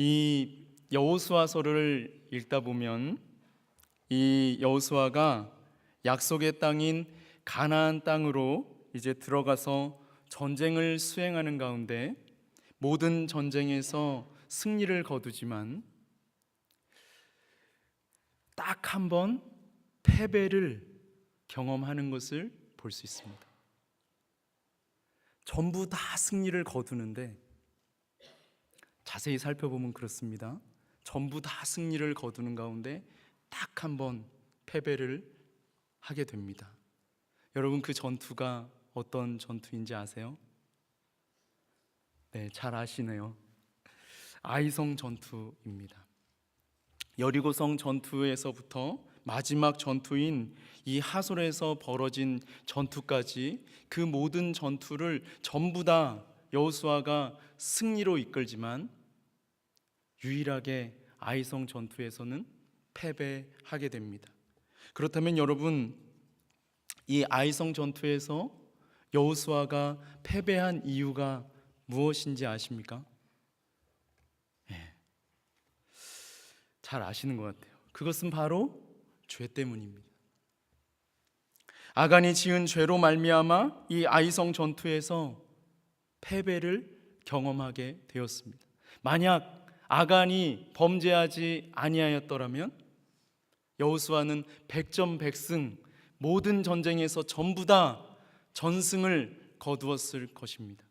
이 여호수아서를 읽다 보면 이 여호수아가 약속의 땅인 가나안 땅으로 이제 들어가서 전쟁을 수행하는 가운데 모든 전쟁에서 승리를 거두지만 딱 한 번 패배를 경험하는 것을 볼 수 있습니다. 전부 다 승리를 거두는데 자세히 살펴보면 그렇습니다. 전부 다 승리를 거두는 가운데 딱 한 번 패배를 하게 됩니다. 여러분, 그 전투가 어떤 전투인지 아세요? 네, 잘 아시네요. 아이성 전투입니다. 여리고성 전투에서부터 마지막 전투인 이 하솔에서 벌어진 전투까지 그 모든 전투를 전부 다 여호수아가 승리로 이끌지만 유일하게 아이성 전투에서는 패배하게 됩니다. 그렇다면 여러분, 이 아이성 전투에서 여호수아가 패배한 이유가 무엇인지 아십니까? 잘 아시는 것 같아요. 그것은 바로 죄 때문입니다. 아간이 지은 죄로 말미암아 이 아이성 전투에서 패배를 경험하게 되었습니다. 만약 아간이 범죄하지 아니하였더라면 여호수아는 백전백승 모든 전쟁에서 전부 다 전승을 거두었을 것입니다.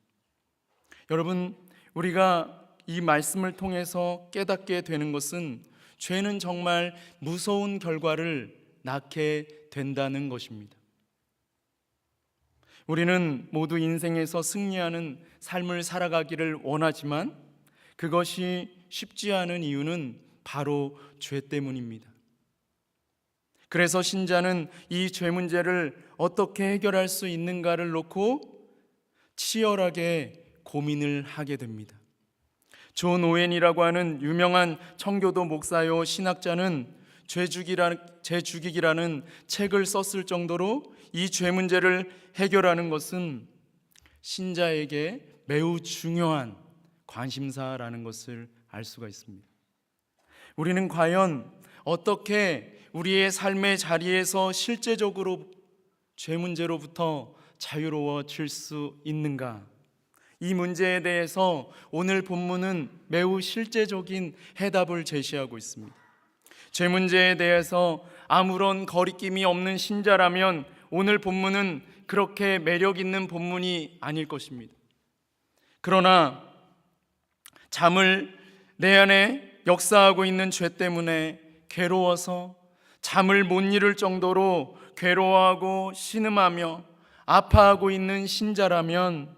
여러분, 우리가 이 말씀을 통해서 깨닫게 되는 것은 죄는 정말 무서운 결과를 낳게 된다는 것입니다. 우리는 모두 인생에서 승리하는 삶을 살아가기를 원하지만 그것이 쉽지 않은 이유는 바로 죄 때문입니다. 그래서 신자는 이 죄 문제를 어떻게 해결할 수 있는가를 놓고 치열하게 고민을 하게 됩니다. 존 오웬이라고 하는 유명한 청교도 목사요 신학자는 죄죽이기라는 책을 썼을 정도로 이 죄 문제를 해결하는 것은 신자에게 매우 중요한 관심사라는 것을 알 수가 있습니다. 우리는 과연 어떻게 우리의 삶의 자리에서 실제적으로 죄 문제로부터 자유로워질 수 있는가? 이 문제에 대해서 오늘 본문은 매우 실제적인 해답을 제시하고 있습니다. 죄 문제에 대해서 아무런 거리낌이 없는 신자라면 오늘 본문은 그렇게 매력 있는 본문이 아닐 것입니다. 그러나 잠을 내 안에 역사하고 있는 죄 때문에 괴로워서 잠을 못 이룰 정도로 괴로워하고 신음하며 아파하고 있는 신자라면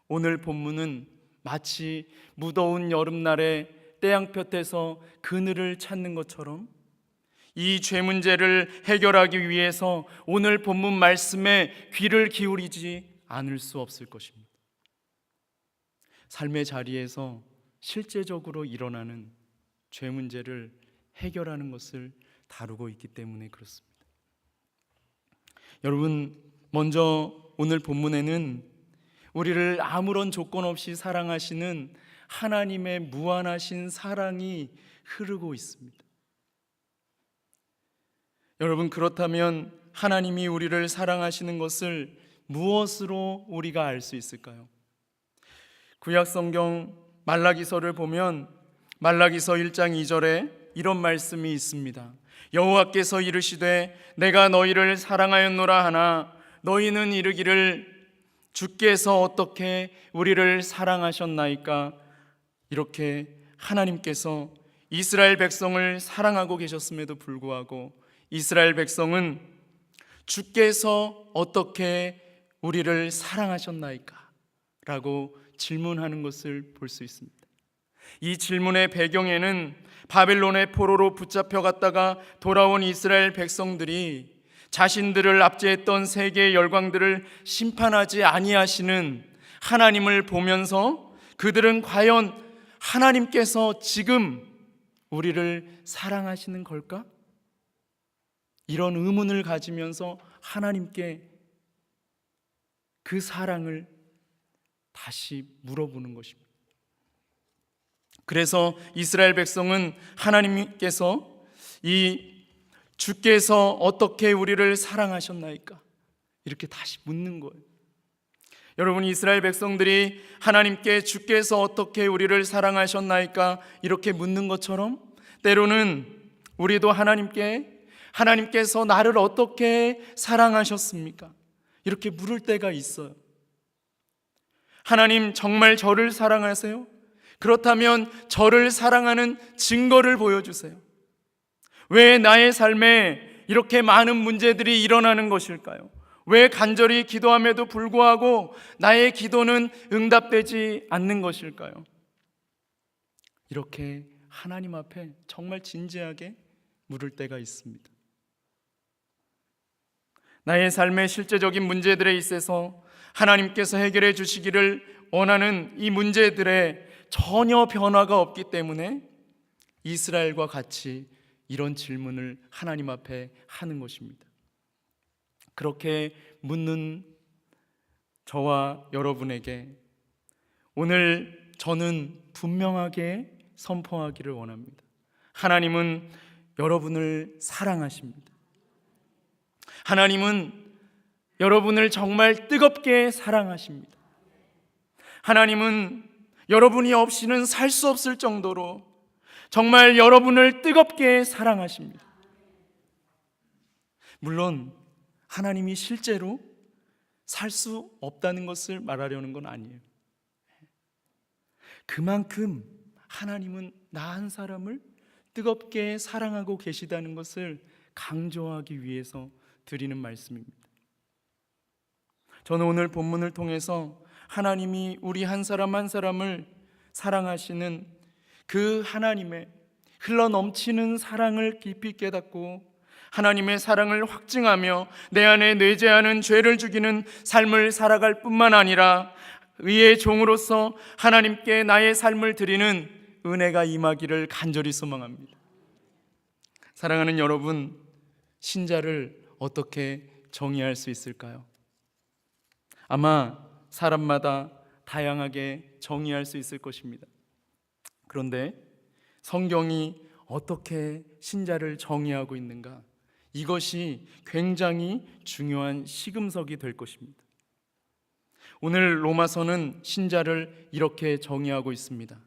오늘 본문은 마치 무더운 여름날에 태양볕에서 그늘을 찾는 것처럼 이 죄 문제를 해결하기 위해서 오늘 본문 말씀에 귀를 기울이지 않을 수 없을 것입니다. 삶의 자리에서 실제적으로 일어나는 죄 문제를 해결하는 것을 다루고 있기 때문에 그렇습니다. 여러분, 먼저 오늘 본문에는 우리를 아무런 조건 없이 사랑하시는 하나님의 무한하신 사랑이 흐르고 있습니다. 여러분, 그렇다면 하나님이 우리를 사랑하시는 것을 무엇으로 우리가 알 수 있을까요? 구약 성경 말라기서를 보면 말라기서 1장 2절에 이런 말씀이 있습니다. 여호와께서 이르시되 내가 너희를 사랑하였노라 하나 너희는 이르기를 주께서 어떻게 우리를 사랑하셨나이까? 이렇게 하나님께서 이스라엘 백성을 사랑하고 계셨음에도 불구하고 이스라엘 백성은 주께서 어떻게 우리를 사랑하셨나이까? 라고 질문하는 것을 볼 수 있습니다. 이 질문의 배경에는 바벨론의 포로로 붙잡혀갔다가 돌아온 이스라엘 백성들이 자신들을 압제했던 세계의 열강들을 심판하지 아니하시는 하나님을 보면서 그들은 과연 하나님께서 지금 우리를 사랑하시는 걸까? 이런 의문을 가지면서 하나님께 그 사랑을 다시 물어보는 것입니다. 그래서 이스라엘 백성은 하나님께서 주께서 어떻게 우리를 사랑하셨나이까? 이렇게 다시 묻는 거예요. 여러분, 이스라엘 백성들이 하나님께 주께서 어떻게 우리를 사랑하셨나이까? 이렇게 묻는 것처럼 때로는 우리도 하나님께서 나를 어떻게 사랑하셨습니까? 이렇게 물을 때가 있어요. 하나님, 정말 저를 사랑하세요? 그렇다면 저를 사랑하는 증거를 보여주세요. 왜 나의 삶에 이렇게 많은 문제들이 일어나는 것일까요? 왜 간절히 기도함에도 불구하고 나의 기도는 응답되지 않는 것일까요? 이렇게 하나님 앞에 정말 진지하게 물을 때가 있습니다. 나의 삶의 실제적인 문제들에 있어서 하나님께서 해결해 주시기를 원하는 이 문제들에 전혀 변화가 없기 때문에 이스라엘과 같이 이런 질문을 하나님 앞에 하는 것입니다. 그렇게 묻는 저와 여러분에게 오늘 저는 분명하게 선포하기를 원합니다. 하나님은 여러분을 사랑하십니다. 하나님은 여러분을 정말 뜨겁게 사랑하십니다. 하나님은 여러분이 없이는 살 수 없을 정도로 정말 여러분을 뜨겁게 사랑하십니다. 물론 하나님이 실제로 살 수 없다는 것을 말하려는 건 아니에요. 그만큼 하나님은 나 한 사람을 뜨겁게 사랑하고 계시다는 것을 강조하기 위해서 드리는 말씀입니다. 저는 오늘 본문을 통해서 하나님이 우리 한 사람 한 사람을 사랑하시는 그 하나님의 흘러넘치는 사랑을 깊이 깨닫고 하나님의 사랑을 확증하며 내 안에 내재하는 죄를 죽이는 삶을 살아갈 뿐만 아니라 의의 종으로서 하나님께 나의 삶을 드리는 은혜가 임하기를 간절히 소망합니다. 사랑하는 여러분, 신자를 어떻게 정의할 수 있을까요? 아마 사람마다 다양하게 정의할 수 있을 것입니다. 그런데 성경이 어떻게 신자를 정의하고 있는가? 이것이 굉장히 중요한 시금석이 될 것입니다. 오늘 로마서는 신자를 이렇게 정의하고 있습니다.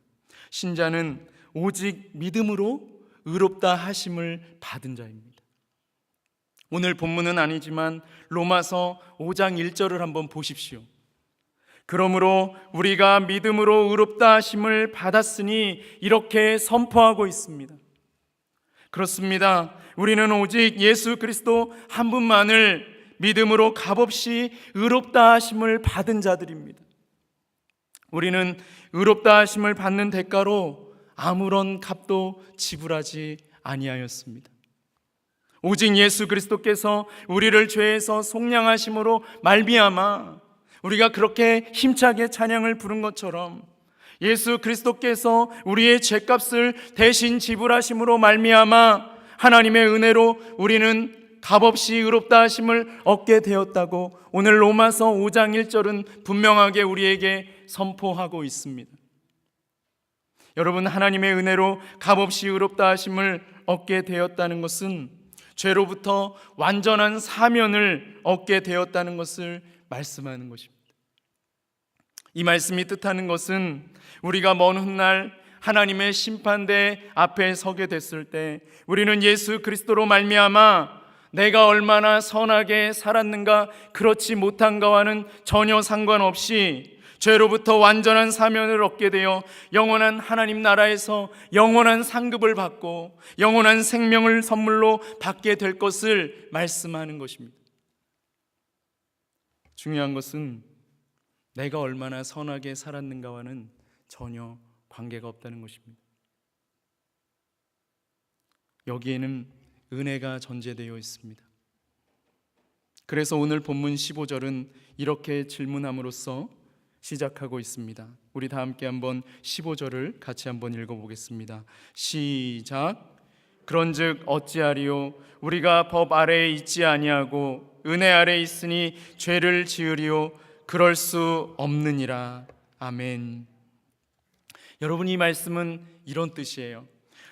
신자는 오직 믿음으로 의롭다 하심을 받은 자입니다. 오늘 본문은 아니지만 로마서 5장 1절을 한번 보십시오. 그러므로 우리가 믿음으로 의롭다 하심을 받았으니 이렇게 선포하고 있습니다. 그렇습니다. 우리는 오직 예수 그리스도 한 분만을 믿음으로 값없이 의롭다 하심을 받은 자들입니다. 우리는 의롭다 하심을 받는 대가로 아무런 값도 지불하지 아니하였습니다. 오직 예수 그리스도께서 우리를 죄에서 속량하심으로 말미암아 우리가 그렇게 힘차게 찬양을 부른 것처럼 예수 그리스도께서 우리의 죄값을 대신 지불하심으로 말미암아 하나님의 은혜로 우리는 값없이 의롭다 하심을 얻게 되었다고 오늘 로마서 5장 1절은 분명하게 우리에게 선포하고 있습니다. 여러분, 하나님의 은혜로 값없이 의롭다 하심을 얻게 되었다는 것은 죄로부터 완전한 사면을 얻게 되었다는 것을 말씀하는 것입니다. 이 말씀이 뜻하는 것은 우리가 먼 훗날 하나님의 심판대 앞에 서게 됐을 때 우리는 예수 그리스도로 말미암아 내가 얼마나 선하게 살았는가 그렇지 못한가와는 전혀 상관없이 죄로부터 완전한 사면을 얻게 되어 영원한 하나님 나라에서 영원한 상급을 받고 영원한 생명을 선물로 받게 될 것을 말씀하는 것입니다. 중요한 것은 내가 얼마나 선하게 살았는가와는 전혀 관계가 없다는 것입니다. 여기에는 은혜가 전제되어 있습니다. 그래서 오늘 본문 15절은 이렇게 질문함으로써 시작하고 있습니다. 우리 다 함께 한번 15절을 같이 한번 읽어보겠습니다. 시작. 그런즉 어찌하리요? 우리가 법 아래에 있지 아니하고 은혜 아래에 있으니 죄를 지으리요? 그럴 수 없느니라. 아멘. 여러분, 이 말씀은 이런 뜻이에요.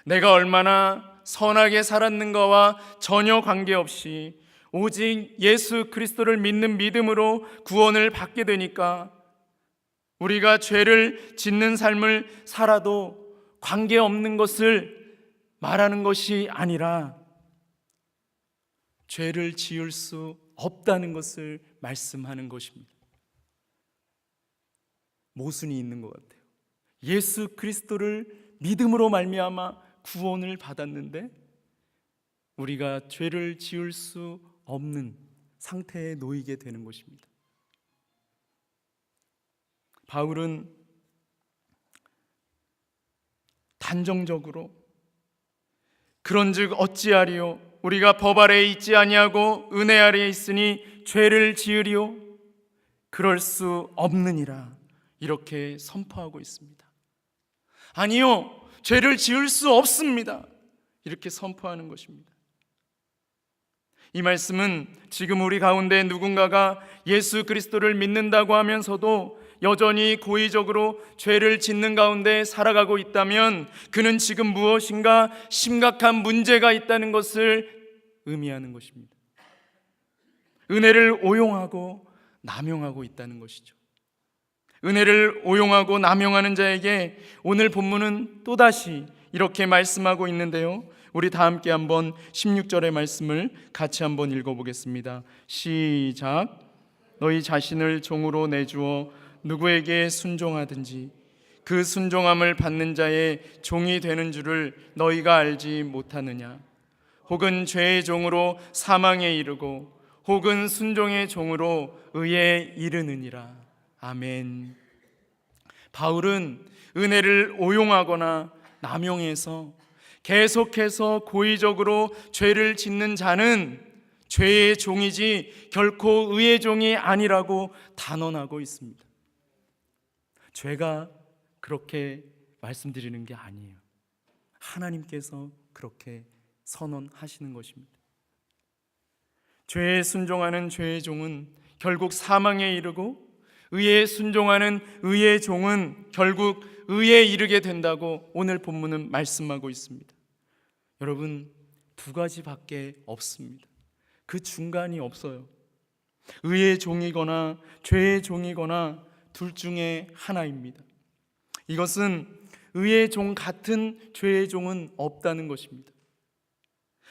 내가 얼마나 선하게 살았는가와 전혀 관계없이 오직 예수 그리스도를 믿는 믿음으로 구원을 받게 되니까 우리가 죄를 짓는 삶을 살아도 관계없는 것을 말하는 것이 아니라 죄를 지을 수 없다는 것을 말씀하는 것입니다. 모순이 있는 것 같아요. 예수 그리스도를 믿음으로 말미암아 구원을 받았는데 우리가 죄를 지을 수 없는 상태에 놓이게 되는 것입니다. 바울은 단정적으로 그런즉 어찌하리요? 우리가 법 아래에 있지 아니하고 은혜 아래에 있으니 죄를 지으리요? 그럴 수 없느니라. 이렇게 선포하고 있습니다. 아니요, 죄를 지을 수 없습니다. 이렇게 선포하는 것입니다. 이 말씀은 지금 우리 가운데 누군가가 예수 그리스도를 믿는다고 하면서도 여전히 고의적으로 죄를 짓는 가운데 살아가고 있다면 그는 지금 무엇인가 심각한 문제가 있다는 것을 의미하는 것입니다. 은혜를 오용하고 남용하고 있다는 것이죠. 은혜를 오용하고 남용하는 자에게 오늘 본문은 또다시 이렇게 말씀하고 있는데요, 우리 다 함께 한번 16절의 말씀을 같이 한번 읽어보겠습니다. 시작. 너희 자신을 종으로 내주어 누구에게 순종하든지 그 순종함을 받는 자의 종이 되는 줄을 너희가 알지 못하느냐? 혹은 죄의 종으로 사망에 이르고 혹은 순종의 종으로 의에 이르느니라. 아멘. 바울은 은혜를 오용하거나 남용해서 계속해서 고의적으로 죄를 짓는 자는 죄의 종이지 결코 의의 종이 아니라고 단언하고 있습니다. 죄가 그렇게 말씀드리는 게 아니에요. 하나님께서 그렇게 선언하시는 것입니다. 죄에 순종하는 죄의 종은 결국 사망에 이르고 의에 순종하는 의의 종은 결국 의에 이르게 된다고 오늘 본문은 말씀하고 있습니다. 여러분, 두 가지밖에 없습니다. 그 중간이 없어요. 의의 종이거나 죄의 종이거나 둘 중에 하나입니다. 이것은 의의 종 같은 죄의 종은 없다는 것입니다.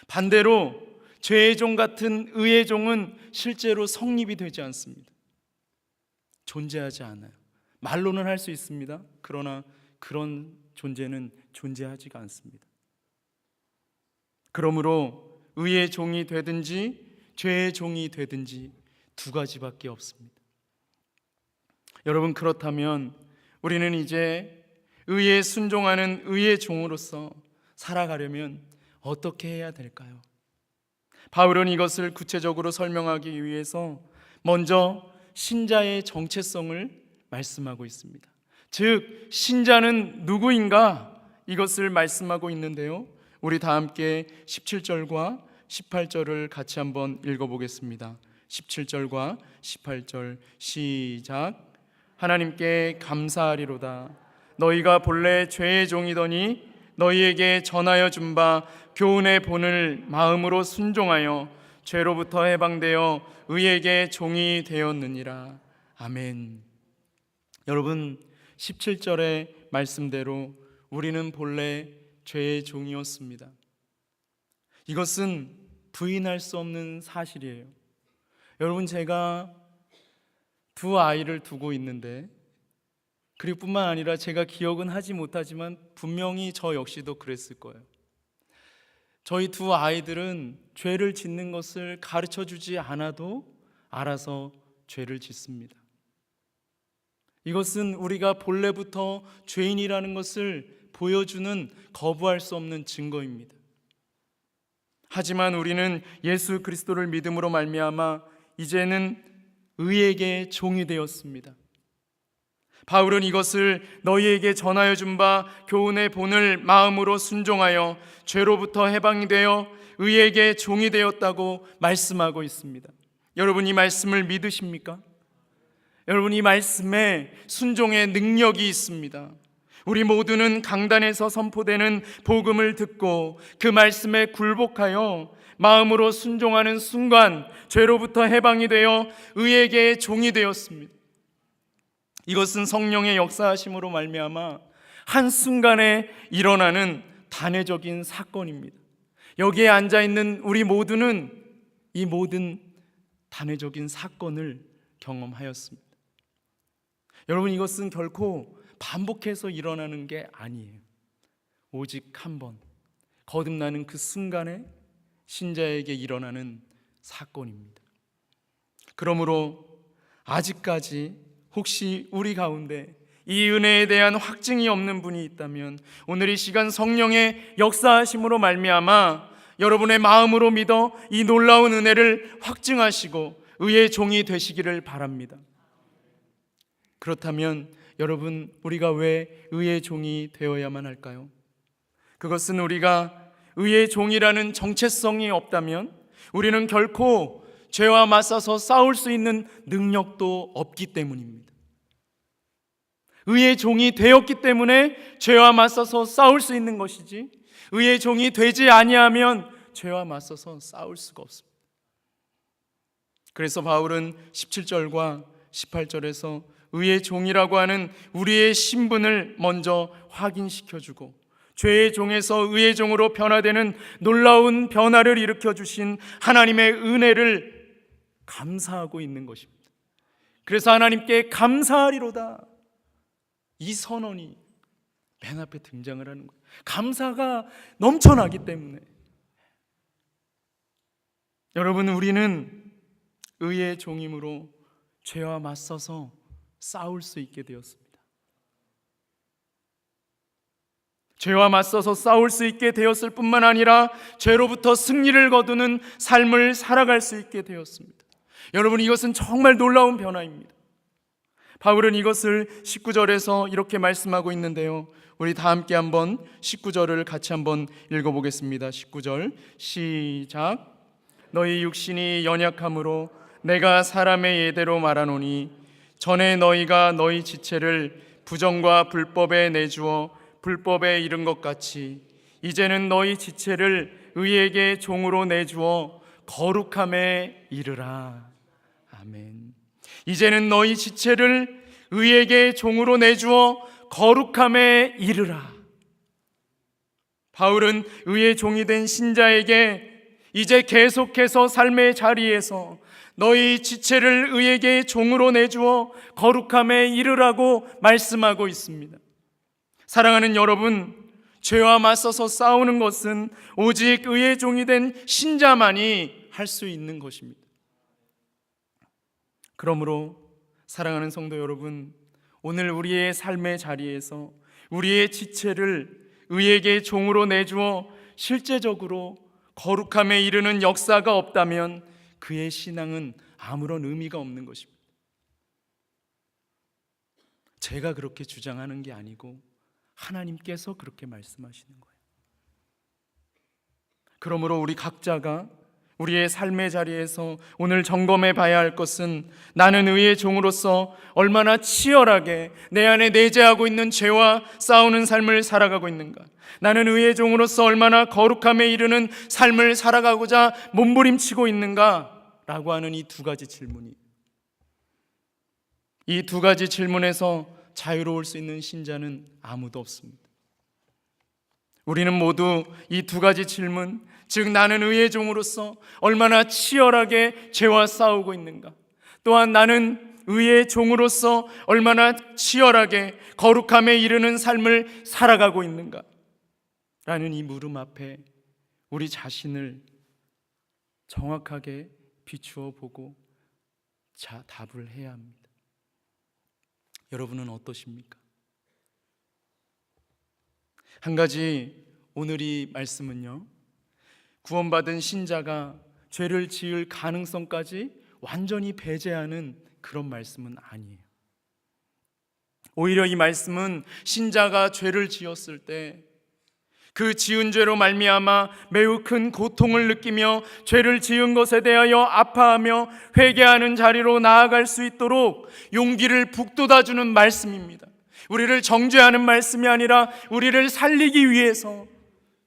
반대로 죄의 종 같은 의의 종은 실제로 성립이 되지 않습니다. 존재하지 않아요. 말로는 할 수 있습니다. 그러나 그런 존재는 존재하지가 않습니다. 그러므로 의의 종이 되든지 죄의 종이 되든지 두 가지밖에 없습니다. 여러분, 그렇다면 우리는 이제 의에 순종하는 의의 종으로서 살아가려면 어떻게 해야 될까요? 바울은 이것을 구체적으로 설명하기 위해서 먼저 신자의 정체성을 말씀하고 있습니다. 즉, 신자는 누구인가? 이것을 말씀하고 있는데요, 우리 다 함께 17절과 18절을 같이 한번 읽어보겠습니다. 17절과 18절 시작. 하나님께 감사하리로다. 너희가 본래 죄의 종이더니 너희에게 전하여 준 바 교훈의 본을 마음으로 순종하여 죄로부터 해방되어 의에게 종이 되었느니라. 아멘. 여러분, 17절의 말씀대로 우리는 본래 죄의 종이었습니다. 이것은 부인할 수 없는 사실이에요. 여러분, 제가 두 아이를 두고 있는데, 그리고 뿐만 아니라 제가 기억은 하지 못하지만 분명히 저 역시도 그랬을 거예요. 저희 두 아이들은 죄를 짓는 것을 가르쳐 주지 않아도 알아서 죄를 짓습니다. 이것은 우리가 본래부터 죄인이라는 것을 보여주는 거부할 수 없는 증거입니다. 하지만 우리는 예수 그리스도를 믿음으로 말미암아 이제는 의에게 종이 되었습니다. 바울은 이것을 너희에게 전하여 준 바 교훈의 본을 마음으로 순종하여 죄로부터 해방이 되어 의에게 종이 되었다고 말씀하고 있습니다. 여러분, 이 말씀을 믿으십니까? 여러분, 이 말씀에 순종의 능력이 있습니다. 우리 모두는 강단에서 선포되는 복음을 듣고 그 말씀에 굴복하여 마음으로 순종하는 순간 죄로부터 해방이 되어 의에게 종이 되었습니다. 이것은 성령의 역사하심으로 말미암아 한순간에 일어나는 단회적인 사건입니다. 여기에 앉아있는 우리 모두는 이 모든 단회적인 사건을 경험하였습니다. 여러분, 이것은 결코 반복해서 일어나는 게 아니에요. 오직 한 번 거듭나는 그 순간에 신자에게 일어나는 사건입니다. 그러므로 아직까지 혹시 우리 가운데 이 은혜에 대한 확증이 없는 분이 있다면 오늘 이 시간 성령의 역사하심으로 말미암아 여러분의 마음으로 믿어 이 놀라운 은혜를 확증하시고 의의 종이 되시기를 바랍니다. 그렇다면 여러분, 우리가 왜 의의 종이 되어야만 할까요? 그것은 우리가 의의 종이라는 정체성이 없다면 우리는 결코 죄와 맞서서 싸울 수 있는 능력도 없기 때문입니다. 의의 종이 되었기 때문에 죄와 맞서서 싸울 수 있는 것이지, 의의 종이 되지 아니하면 죄와 맞서서 싸울 수가 없습니다. 그래서 바울은 17절과 18절에서 의의 종이라고 하는 우리의 신분을 먼저 확인시켜주고 죄의 종에서 의의 종으로 변화되는 놀라운 변화를 일으켜주신 하나님의 은혜를 감사하고 있는 것입니다. 그래서 하나님께 감사하리로다, 이 선언이 맨 앞에 등장을 하는 거예요. 감사가 넘쳐나기 때문에. 여러분, 우리는 의의 종임으로 죄와 맞서서 싸울 수 있게 되었습니다. 죄와 맞서서 싸울 수 있게 되었을 뿐만 아니라 죄로부터 승리를 거두는 삶을 살아갈 수 있게 되었습니다. 여러분, 이것은 정말 놀라운 변화입니다. 바울은 이것을 19절에서 이렇게 말씀하고 있는데요, 우리 다 함께 한번 19절을 같이 한번 읽어보겠습니다. 19절 시작. 너희 육신이 연약함으로 내가 사람의 예대로 말하노니 전에 너희가 너희 지체를 부정과 불법에 내주어 불법에 이른 것 같이 이제는 너희 지체를 의에게 종으로 내주어 거룩함에 이르라. 아멘. 이제는 너희 지체를 의에게 종으로 내주어 거룩함에 이르라. 바울은 의의 종이 된 신자에게 이제 계속해서 삶의 자리에서 너희 지체를 의에게 종으로 내주어 거룩함에 이르라고 말씀하고 있습니다. 사랑하는 여러분, 죄와 맞서서 싸우는 것은 오직 의의 종이 된 신자만이 할 수 있는 것입니다. 그러므로 사랑하는 성도 여러분, 오늘 우리의 삶의 자리에서 우리의 지체를 의에게 종으로 내주어 실제적으로 거룩함에 이르는 역사가 없다면 그의 신앙은 아무런 의미가 없는 것입니다. 제가 그렇게 주장하는 게 아니고 하나님께서 그렇게 말씀하시는 거예요. 그러므로 우리 각자가 우리의 삶의 자리에서 오늘 점검해 봐야 할 것은 나는 의의 종으로서 얼마나 치열하게 내 안에 내재하고 있는 죄와 싸우는 삶을 살아가고 있는가, 나는 의의 종으로서 얼마나 거룩함에 이르는 삶을 살아가고자 몸부림치고 있는가 라고 하는 이 두 가지 질문이, 이 두 가지 질문에서 자유로울 수 있는 신자는 아무도 없습니다. 우리는 모두 이 두 가지 질문, 즉 나는 의의 종으로서 얼마나 치열하게 죄와 싸우고 있는가, 또한 나는 의의 종으로서 얼마나 치열하게 거룩함에 이르는 삶을 살아가고 있는가 라는 이 물음 앞에 우리 자신을 정확하게 비추어 보고 답을 해야 합니다. 여러분은 어떠십니까? 한 가지 오늘 이 말씀은요, 구원받은 신자가 죄를 지을 가능성까지 완전히 배제하는 그런 말씀은 아니에요. 오히려 이 말씀은 신자가 죄를 지었을 때 그 지은 죄로 말미암아 매우 큰 고통을 느끼며 죄를 지은 것에 대하여 아파하며 회개하는 자리로 나아갈 수 있도록 용기를 북돋아주는 말씀입니다. 우리를 정죄하는 말씀이 아니라 우리를 살리기 위해서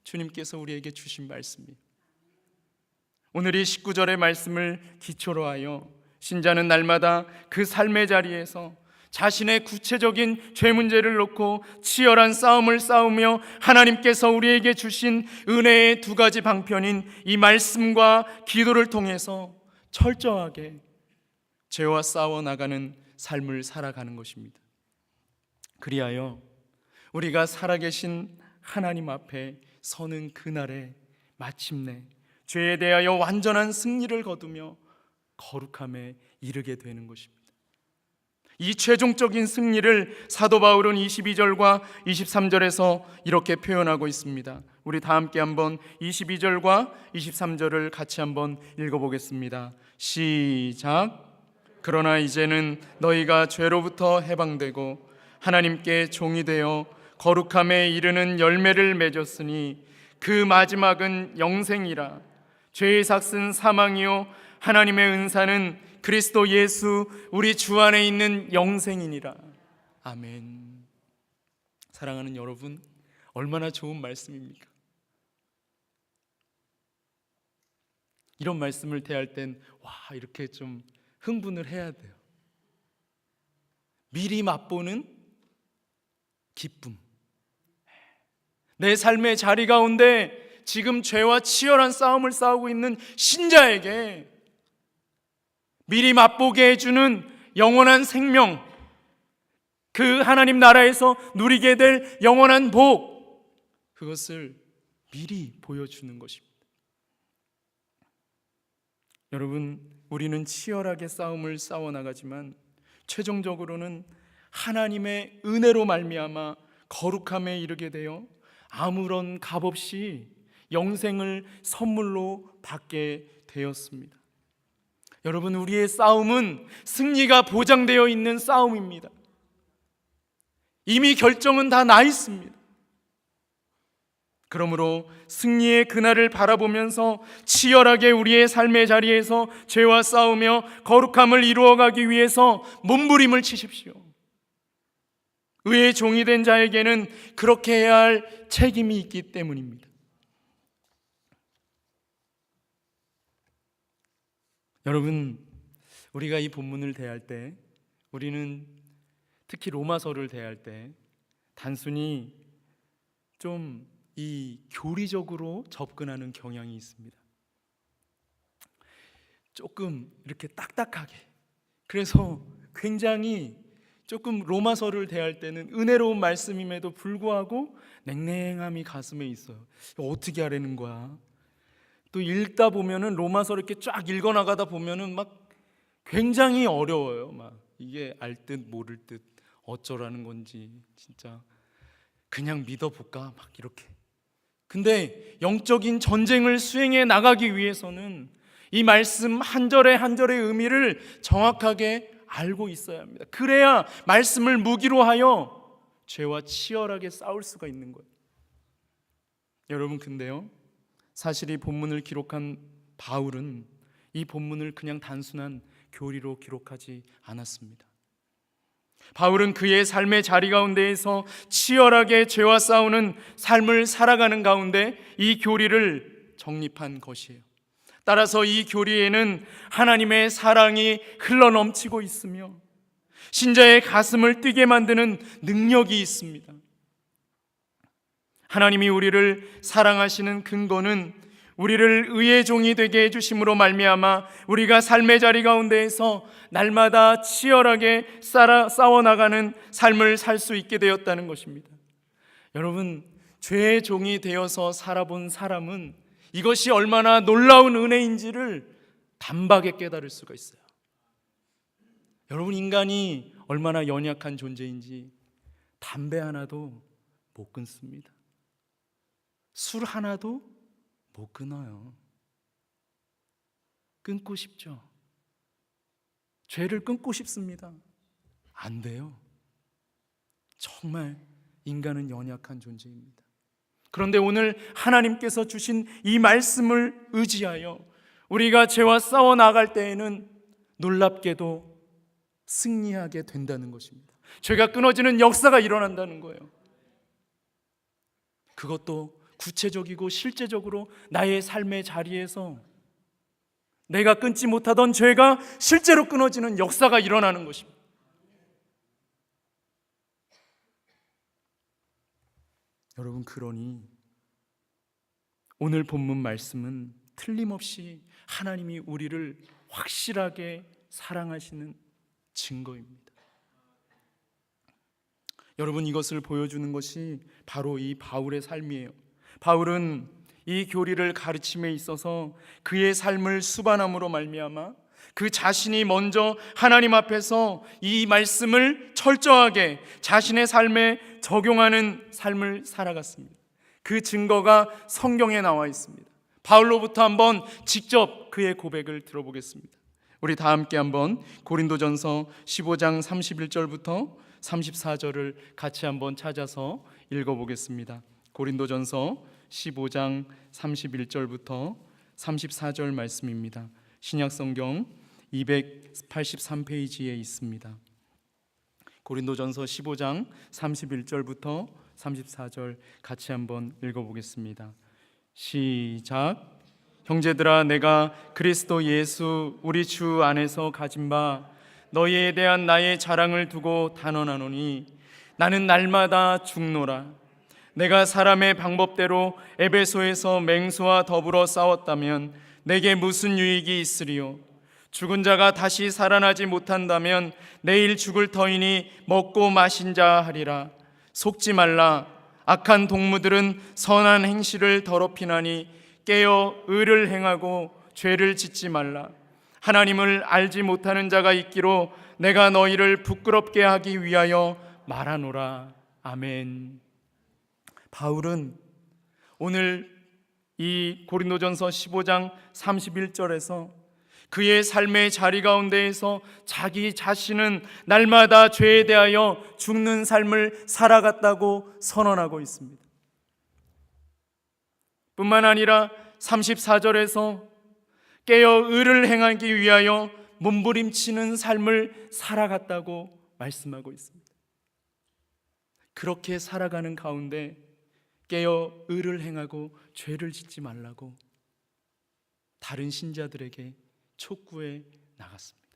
주님께서 우리에게 주신 말씀이에요. 오늘 이 19절의 말씀을 기초로 하여 신자는 날마다 그 삶의 자리에서 자신의 구체적인 죄 문제를 놓고 치열한 싸움을 싸우며 하나님께서 우리에게 주신 은혜의 두 가지 방편인 이 말씀과 기도를 통해서 철저하게 죄와 싸워 나가는 삶을 살아가는 것입니다. 그리하여 우리가 살아계신 하나님 앞에 서는 그날에 마침내 죄에 대하여 완전한 승리를 거두며 거룩함에 이르게 되는 것입니다. 이 최종적인 승리를 사도 바울은 22절과 23절에서 이렇게 표현하고 있습니다. 우리 다 함께 한번 22절과 23절을 같이 한번 읽어보겠습니다. 시작. 그러나 이제는 너희가 죄로부터 해방되고 하나님께 종이 되어 거룩함에 이르는 열매를 맺었으니 그 마지막은 영생이라. 죄의 삭은 사망이요 하나님의 은사는 그리스도 예수 우리 주 안에 있는 영생이니라. 아멘. 사랑하는 여러분, 얼마나 좋은 말씀입니까? 이런 말씀을 대할 땐 이렇게 좀 흥분을 해야 돼요. 미리 맛보는 기쁨. 내 삶의 자리 가운데 지금 죄와 치열한 싸움을 싸우고 있는 신자에게 미리 맛보게 해주는 영원한 생명, 그 하나님 나라에서 누리게 될 영원한 복, 그것을 미리 보여주는 것입니다. 여러분, 우리는 치열하게 싸움을 싸워나가지만 최종적으로는 하나님의 은혜로 말미암아 거룩함에 이르게 되어 아무런 값 없이 영생을 선물로 받게 되었습니다. 여러분, 우리의 싸움은 승리가 보장되어 있는 싸움입니다. 이미 결정은 다 나 있습니다. 그러므로 승리의 그날을 바라보면서 치열하게 우리의 삶의 자리에서 죄와 싸우며 거룩함을 이루어가기 위해서 몸부림을 치십시오. 의의 종이 된 자에게는 그렇게 해야 할 책임이 있기 때문입니다. 여러분, 우리가 이 본문을 대할 때, 우리는 특히 로마서를 대할 때 단순히 좀 이 교리적으로 접근하는 경향이 있습니다. 조금 이렇게 딱딱하게. 그래서 굉장히 조금 로마서를 대할 때는 은혜로운 말씀임에도 불구하고 냉랭함이 가슴에 있어요. 어떻게 하라는 거야? 또 읽다 보면은 로마서를 이렇게 쫙 읽어나가다 보면은 막 굉장히 어려워요. 막 이게 알 듯 모를 듯 어쩌라는 건지 진짜 그냥 믿어볼까 막 이렇게. 근데 영적인 전쟁을 수행해 나가기 위해서는 이 말씀 한 절의 한 절의 의미를 정확하게 알고 있어야 합니다. 그래야 말씀을 무기로 하여 죄와 치열하게 싸울 수가 있는 거예요. 여러분, 근데요, 사실 이 본문을 기록한 바울은 이 본문을 그냥 단순한 교리로 기록하지 않았습니다. 바울은 그의 삶의 자리 가운데에서 치열하게 죄와 싸우는 삶을 살아가는 가운데 이 교리를 정립한 것이에요. 따라서 이 교리에는 하나님의 사랑이 흘러넘치고 있으며 신자의 가슴을 뛰게 만드는 능력이 있습니다. 하나님이 우리를 사랑하시는 근거는 우리를 의의 종이 되게 해주심으로 말미암아 우리가 삶의 자리 가운데에서 날마다 치열하게 싸워나가는 삶을 살 수 있게 되었다는 것입니다. 여러분, 죄의 종이 되어서 살아본 사람은 이것이 얼마나 놀라운 은혜인지를 단박에 깨달을 수가 있어요. 여러분, 인간이 얼마나 연약한 존재인지 담배 하나도 못 끊습니다. 술 하나도 못 끊어요. 끊고 싶죠? 죄를 끊고 싶습니다. 안 돼요. 정말 인간은 연약한 존재입니다. 그런데 오늘 하나님께서 주신 이 말씀을 의지하여 우리가 죄와 싸워 나갈 때에는 놀랍게도 승리하게 된다는 것입니다. 죄가 끊어지는 역사가 일어난다는 거예요. 그것도 구체적이고 실제적으로 나의 삶의 자리에서 내가 끊지 못하던 죄가 실제로 끊어지는 역사가 일어나는 것입니다. 여러분, 그러니 오늘 본문 말씀은 틀림없이 하나님이 우리를 확실하게 사랑하시는 증거입니다. 여러분, 이것을 보여주는 것이 바로 이 바울의 삶이에요. 바울은 이 교리를 가르침에 있어서 그의 삶을 수반함으로 말미암아 그 자신이 먼저 하나님 앞에서 이 말씀을 철저하게 자신의 삶에 적용하는 삶을 살아갔습니다. 그 증거가 성경에 나와 있습니다. 바울로부터 한번 직접 그의 고백을 들어보겠습니다. 우리 다 함께 한번 고린도전서 15장 31절부터 34절을 같이 한번 찾아서 읽어보겠습니다. 고린도전서 15장 31절부터 34절 말씀입니다. 신약성경 283페이지에 있습니다. 고린도전서 15장 31절부터 34절 같이 한번 읽어보겠습니다. 시작. 형제들아, 내가 그리스도 예수 우리 주 안에서 가진 바 너희에 대한 나의 자랑을 두고 단언하노니 나는 날마다 죽노라. 내가 사람의 방법대로 에베소에서 맹수와 더불어 싸웠다면 내게 무슨 유익이 있으리요? 죽은 자가 다시 살아나지 못한다면 내일 죽을 터이니 먹고 마신 자 하리라. 속지 말라. 악한 동무들은 선한 행실을 더럽히나니 깨어 의를 행하고 죄를 짓지 말라. 하나님을 알지 못하는 자가 있기로 내가 너희를 부끄럽게 하기 위하여 말하노라. 아멘. 바울은 오늘 이 고린도전서 15장 31절에서 그의 삶의 자리 가운데에서 자기 자신은 날마다 죄에 대하여 죽는 삶을 살아갔다고 선언하고 있습니다. 뿐만 아니라 34절에서 깨어 의를 행하기 위하여 몸부림치는 삶을 살아갔다고 말씀하고 있습니다. 그렇게 살아가는 가운데 깨어 의를 행하고 죄를 짓지 말라고 다른 신자들에게 촉구해 나갔습니다.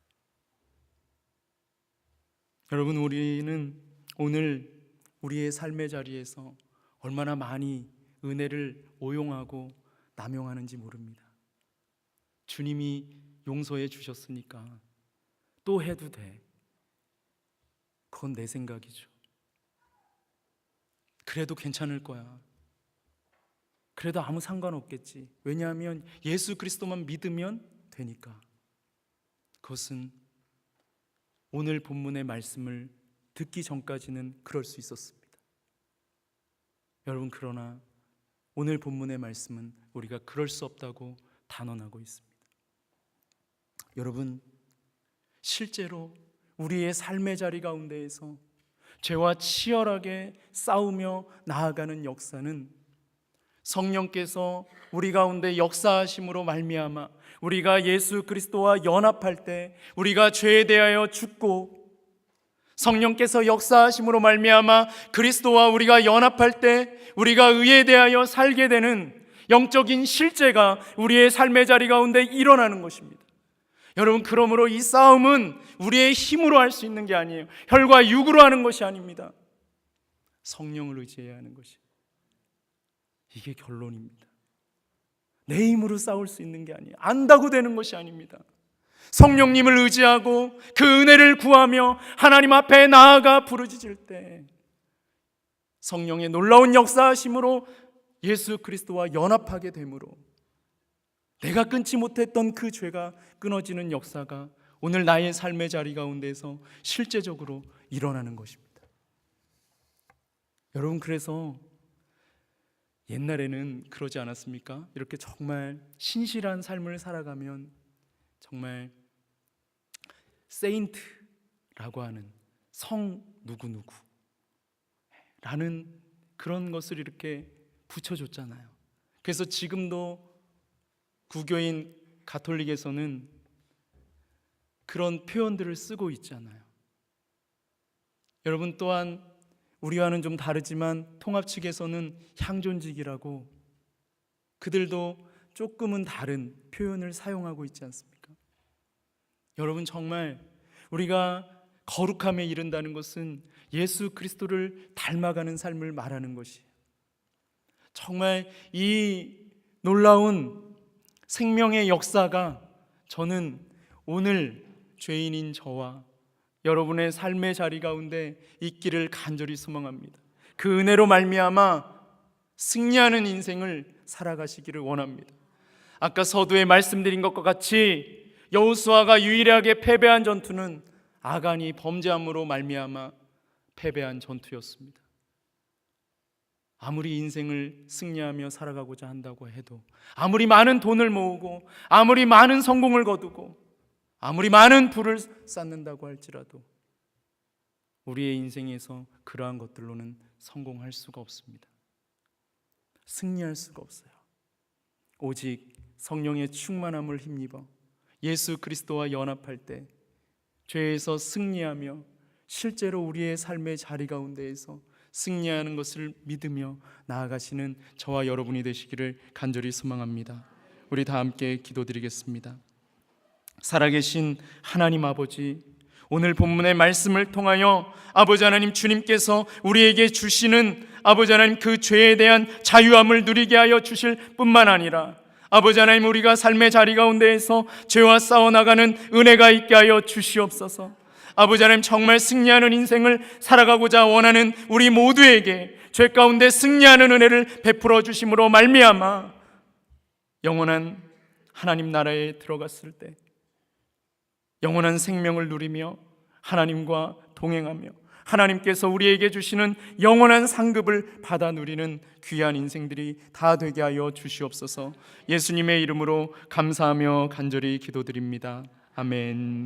여러분, 우리는 오늘 우리의 삶의 자리에서 얼마나 많이 은혜를 오용하고 남용하는지 모릅니다. 주님이 용서해 주셨으니까 또 해도 돼. 그건 내 생각이죠. 그래도 괜찮을 거야. 그래도 아무 상관없겠지. 왜냐하면 예수 그리스도만 믿으면 되니까. 그것은 오늘 본문의 말씀을 듣기 전까지는 그럴 수 있었습니다. 여러분, 그러나 오늘 본문의 말씀은 우리가 그럴 수 없다고 단언하고 있습니다. 여러분, 실제로 우리의 삶의 자리 가운데에서 죄와 치열하게 싸우며 나아가는 역사는 성령께서 우리 가운데 역사하심으로 말미암아 우리가 예수 그리스도와 연합할 때 우리가 죄에 대하여 죽고 성령께서 역사하심으로 말미암아 그리스도와 우리가 연합할 때 우리가 의에 대하여 살게 되는 영적인 실제가 우리의 삶의 자리 가운데 일어나는 것입니다. 여러분, 그러므로 이 싸움은 우리의 힘으로 할 수 있는 게 아니에요. 혈과 육으로 하는 것이 아닙니다. 성령을 의지해야 하는 것이, 이게 결론입니다. 내 힘으로 싸울 수 있는 게 아니에요. 안다고 되는 것이 아닙니다. 성령님을 의지하고 그 은혜를 구하며 하나님 앞에 나아가 부르짖을 때 성령의 놀라운 역사하심으로 예수 그리스도와 연합하게 되므로 내가 끊지 못했던 그 죄가 끊어지는 역사가 오늘 나의 삶의 자리 가운데서 실제적으로 일어나는 것입니다. 여러분, 그래서 옛날에는 그러지 않았습니까? 이렇게 정말 신실한 삶을 살아가면 정말 세인트라고 하는 성 누구누구 라는 그런 것을 이렇게 붙여줬잖아요. 그래서 지금도 구교인 가톨릭에서는 그런 표현들을 쓰고 있잖아요. 여러분 또한 우리와는 좀 다르지만 통합 측에서는 향존직이라고 그들도 조금은 다른 표현을 사용하고 있지 않습니까? 여러분 정말 우리가 거룩함에 이른다는 것은 예수 그리스도를 닮아가는 삶을 말하는 것이에요. 정말 이 놀라운 생명의 역사가 저는 오늘 죄인인 저와 여러분의 삶의 자리 가운데 있기를 간절히 소망합니다. 그 은혜로 말미암아 승리하는 인생을 살아가시기를 원합니다. 아까 서두에 말씀드린 것과 같이 여호수아가 유일하게 패배한 전투는 아간이 범죄함으로 말미암아 패배한 전투였습니다. 아무리 인생을 승리하며 살아가고자 한다고 해도, 아무리 많은 돈을 모으고, 아무리 많은 성공을 거두고, 아무리 많은 부를 쌓는다고 할지라도 우리의 인생에서 그러한 것들로는 성공할 수가 없습니다. 승리할 수가 없어요. 오직 성령의 충만함을 힘입어 예수 그리스도와 연합할 때 죄에서 승리하며 실제로 우리의 삶의 자리 가운데에서 승리하는 것을 믿으며 나아가시는 저와 여러분이 되시기를 간절히 소망합니다. 우리 다 함께 기도드리겠습니다. 살아계신 하나님 아버지, 오늘 본문의 말씀을 통하여 아버지 하나님 주님께서 우리에게 주시는 아버지 하나님 그 죄에 대한 자유함을 누리게 하여 주실 뿐만 아니라 아버지 하나님 우리가 삶의 자리 가운데에서 죄와 싸워나가는 은혜가 있게 하여 주시옵소서. 아버지 하나님 정말 승리하는 인생을 살아가고자 원하는 우리 모두에게 죄 가운데 승리하는 은혜를 베풀어 주심으로 말미암아 영원한 하나님 나라에 들어갔을 때 영원한 생명을 누리며 하나님과 동행하며 하나님께서 우리에게 주시는 영원한 상급을 받아 누리는 귀한 인생들이 다 되게 하여 주시옵소서. 예수님의 이름으로 감사하며 간절히 기도드립니다. 아멘.